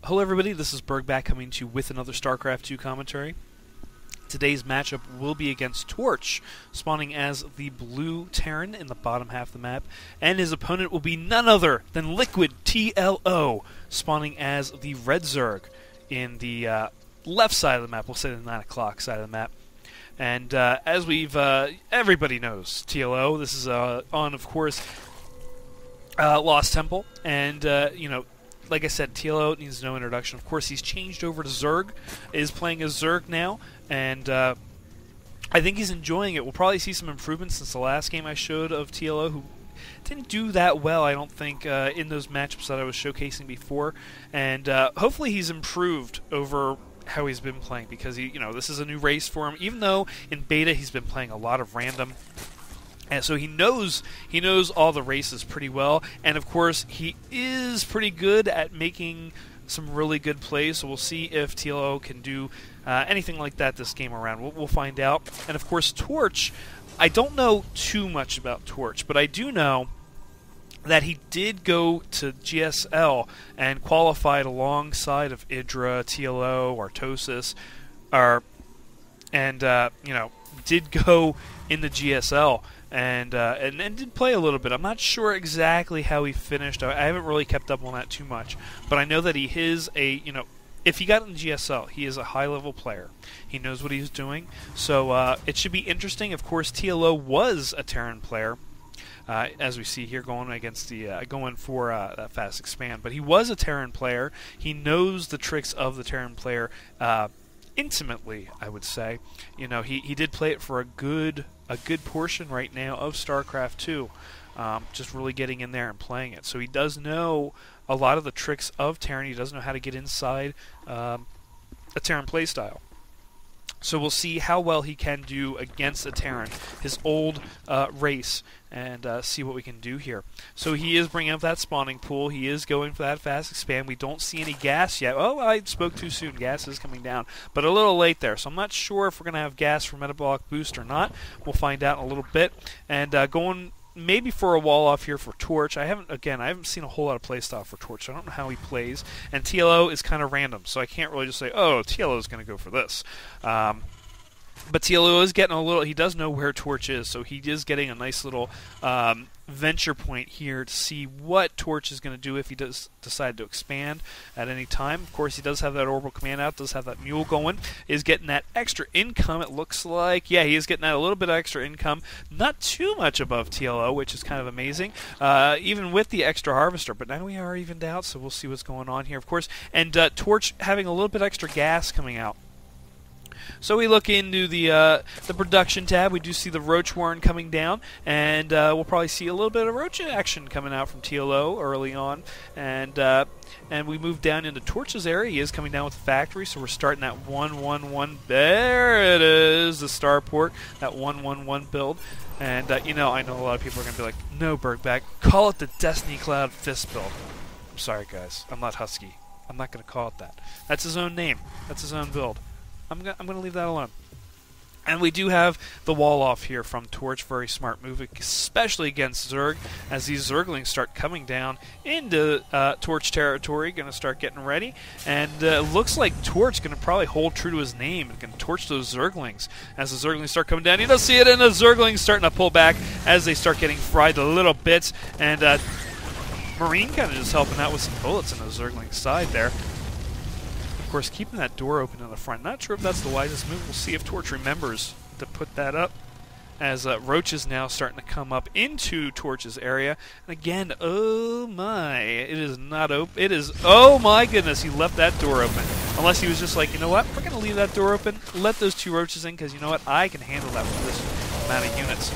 Hello everybody, this is Burgback coming to you with another Starcraft 2 commentary. Today's matchup will be against TorcH, spawning as the blue Terran in the bottom half of the map, and his opponent will be none other than LiquidTLO, spawning as the red Zerg in the left side of the map, we'll say the 9 o'clock side of the map. And as everybody knows TLO, this is on, of course, Lost Temple, and, like I said, TLO needs no introduction. Of course, he's changed over to Zerg, is playing as Zerg now, and I think he's enjoying it. We'll probably see some improvements since the last game I showed of TLO, who didn't do that well, I don't think, in those matchups that I was showcasing before. And hopefully he's improved over how he's been playing, because this is a new race for him. Even though in beta he's been playing a lot of random. And so he knows all the races pretty well, and of course he is pretty good at making some really good plays. So we'll see if TLO can do anything like that this game around. We'll find out. And of course TorcH, I don't know too much about TorcH, but I do know that he did go to GSL and qualified alongside of Idra, TLO, Artosis, did go in the GSL. And did play a little bit. I'm not sure exactly how he finished. I haven't really kept up on that too much. But I know that he is if he got in GSL, he is a high-level player. He knows what he's doing. So it should be interesting. Of course, TLO was a Terran player, as we see here, going against going for that fast expand. But he was a Terran player. He knows the tricks of the Terran player intimately, I would say. He did play it for a good portion right now of Starcraft 2, just really getting in there and playing it. So he does know a lot of the tricks of Terran. He does know how to get inside a Terran playstyle. So we'll see how well he can do against a Terran, his old race, and see what we can do here. So he is bringing up that spawning pool. He is going for that fast expand. We don't see any gas yet. Oh, I spoke too soon. Gas is coming down, but a little late there. So I'm not sure if we're going to have gas for metabolic boost or not. We'll find out in a little bit. And going maybe for a wall off here for TorcH. I haven't seen a whole lot of playstyle for TorcH. So I don't know how he plays. And TLO is kind of random, so I can't really just say, oh, TLO is going to go for this. But TLO is getting a little. He does know where TorcH is, so he is getting a nice little venture point here to see what TorcH is going to do if he does decide to expand at any time. Of course, he does have that orbital command out, does have that mule going, is getting that extra income, it looks like. Yeah, he is getting that a little bit of extra income. Not too much above TLO, which is kind of amazing, even with the extra harvester. But now we are evened out, so we'll see what's going on here, of course. And TorcH having a little bit extra gas coming out. So we look into the production tab. We do see the Roach Warren coming down, and we'll probably see a little bit of Roach action coming out from TLO early on. And we move down into TorcH's area. He is coming down with the factory, so we're starting that 1-1-1. There it is, the starport, that 1-1-1 build. And I know a lot of people are going to be like, no, Burgback, call it the Destiny Cloud Fist build. I'm sorry, guys. I'm not Husky. I'm not going to call it that. That's his own name. That's his own build. I'm going to leave that alone. And we do have the wall off here from TorcH. Very smart move, especially against Zerg, as these Zerglings start coming down into TorcH territory, going to start getting ready. And looks like TorcH going to probably hold true to his name and can torch those Zerglings. As the Zerglings start coming down, you don't see it, and the Zerglings starting to pull back as they start getting fried to little bits. And Marine kind of just helping out with some bullets on the Zergling side there. Of course, keeping that door open in the front. Not sure if that's the wisest move. We'll see if TorcH remembers to put that up, as Roach is now starting to come up into TorcH's area. And again, oh my, it is not open. It is, oh my goodness, he left that door open. Unless he was just like, you know what, we're going to leave that door open, let those two Roaches in, because you know what, I can handle that with this amount of units.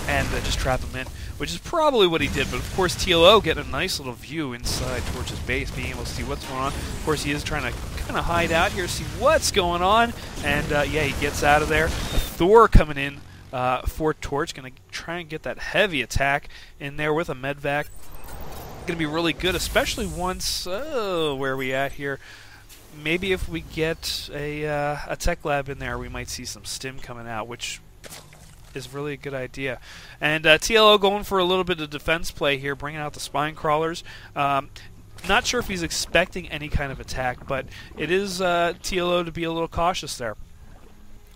And just trap them in, which is probably what he did. But of course, TLO getting a nice little view inside TorcH's base, being able to see what's going on. Of course, he is trying to kind of hide out here, see what's going on. And yeah, he gets out of there. A Thor coming in for TorcH, going to try and get that heavy attack in there with a medvac. Going to be really good, especially once, where are we at here? Maybe if we get a tech lab in there, we might see some stim coming out, which is really a good idea. And TLO going for a little bit of defense play here, bringing out the spine crawlers. Not sure if he's expecting any kind of attack, but it is TLO to be a little cautious there,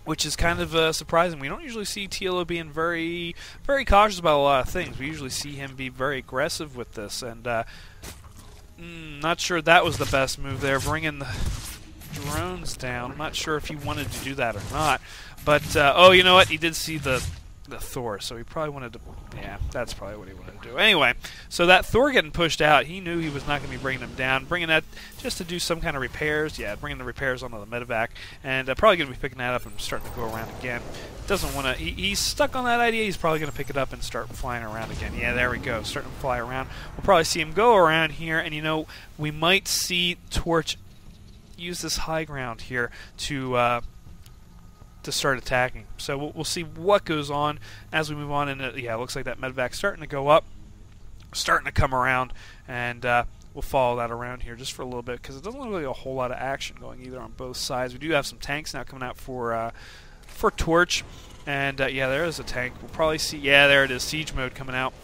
which is kind of surprising. We don't usually see TLO being very, very cautious about a lot of things. We usually see him be very aggressive with this, and not sure that was the best move there, bringing the drones down. I'm not sure if he wanted to do that or not, but oh, you know what? He did see the Thor, so he probably wanted to. Yeah, that's probably what he wanted to do. Anyway, so that Thor getting pushed out, he knew he was not going to be bringing him down, bringing that just to do some kind of repairs. Yeah, bringing the repairs onto the medevac, and probably going to be picking that up and starting to go around again. Doesn't want to. He's stuck on that idea. He's probably going to pick it up and start flying around again. Yeah, there we go, starting to fly around. We'll probably see him go around here, and you know, we might see TorcH use this high ground here to start attacking. So we'll see what goes on as we move on. And yeah, it looks like that medevac's starting to go up, starting to come around, and we'll follow that around here just for a little bit because it doesn't look like a whole lot of action going either on both sides. We do have some tanks now coming out for TorcH, and yeah, there is a tank. We'll probably see. Yeah, there it is, siege mode coming out.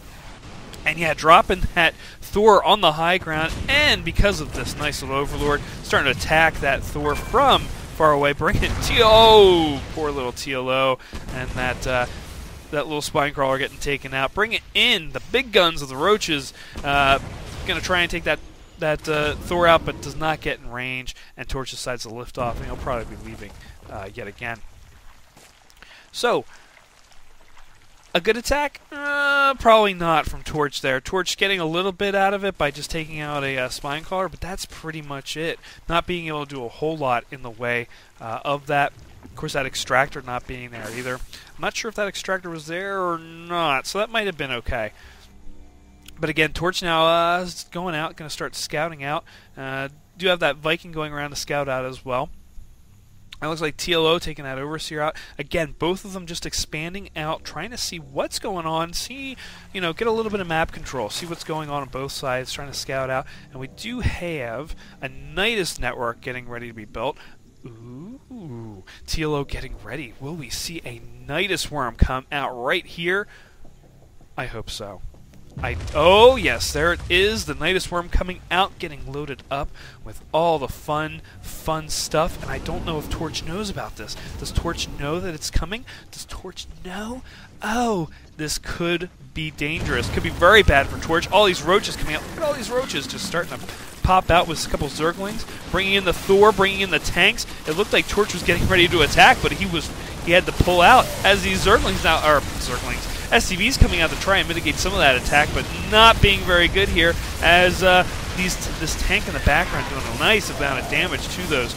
And yeah, dropping that Thor on the high ground, and because of this nice little Overlord, starting to attack that Thor from far away, bringing TLO, poor little TLO, and that little spine crawler getting taken out. Bringing in the big guns of the roaches, going to try and take that Thor out, but does not get in range, and TorcH decides to lift off, and he'll probably be leaving yet again. So, a good attack? Probably not from TorcH there. TorcH getting a little bit out of it by just taking out a spine crawler, but that's pretty much it. Not being able to do a whole lot in the way of that. Of course, that extractor not being there either. I'm not sure if that extractor was there or not, so that might have been okay. But again, TorcH now is going out, going to start scouting out. Do have that Viking going around to scout out as well. It looks like TLO taking that Overseer out. Again, both of them just expanding out, trying to see what's going on, see, you know, get a little bit of map control, see what's going on both sides, trying to scout out. And we do have a Nidus network getting ready to be built. Ooh, TLO getting ready. Will we see a Nidus worm come out right here? I hope so. Oh, yes, there it is, the Nidus worm coming out, getting loaded up with all the fun stuff. And I don't know if TorcH knows about this. Does TorcH know that it's coming? Does TorcH know? Oh, this could be dangerous. Could be very bad for TorcH. All these roaches coming out. Look at all these roaches just starting to pop out with a couple Zerglings, bringing in the Thor, bringing in the tanks. It looked like TorcH was getting ready to attack, but he had to pull out as these Zerglings now, or Zerglings, SCVs coming out to try and mitigate some of that attack, but not being very good here as this tank in the background doing a nice amount of damage to those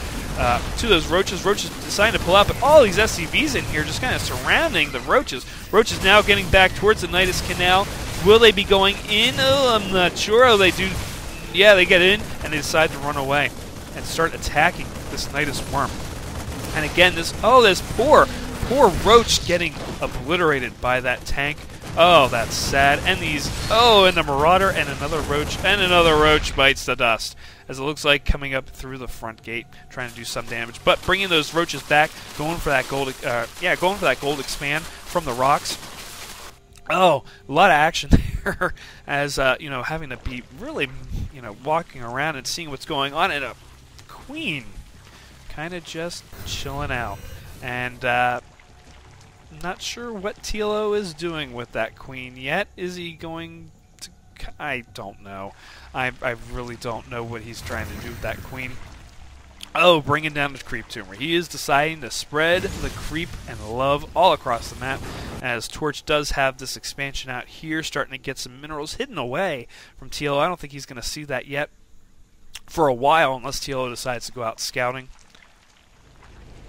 roaches. Roaches deciding to pull out, but all these SCVs in here just kind of surrounding the roaches. Roaches now getting back towards the Nidus Canal. Will they be going in? Oh, I'm not sure. Oh, they do. Yeah, they get in, and they decide to run away and start attacking this Nidus worm. And again, this poor roach getting obliterated by that tank. Oh, that's sad. And and the Marauder and another roach bites the dust. As it looks like coming up through the front gate, trying to do some damage. But bringing those roaches back, going for that gold expand from the rocks. Oh, a lot of action there as, you know, having to be really, you know, walking around and seeing what's going on. And a queen kind of just chilling out. And, not sure what TLO is doing with that queen yet. Is he going to... I don't know. I really don't know what he's trying to do with that queen. Oh, bringing down the creep tumor. He is deciding to spread the creep and love all across the map, as TorcH does have this expansion out here, starting to get some minerals hidden away from TLO. I don't think he's going to see that yet for a while, unless TLO decides to go out scouting.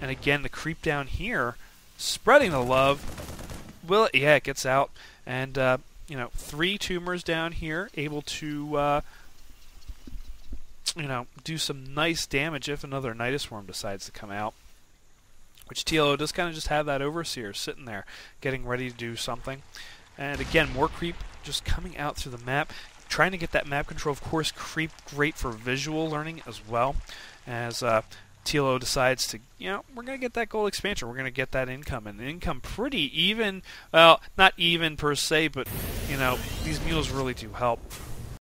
And again, the creep down here, spreading the love. Well, yeah, it gets out. And, you know, 3 tumors down here, able to, you know, do some nice damage if another Nidus worm decides to come out. Which TLO does kind of just have that Overseer sitting there, getting ready to do something. And again, more creep just coming out through the map. Trying to get that map control. Of course, creep great for visual learning as well. As, TLO decides to, you know, we're going to get that gold expansion. We're going to get that income. And the income pretty even. Well, not even per se, but, you know, these mules really do help.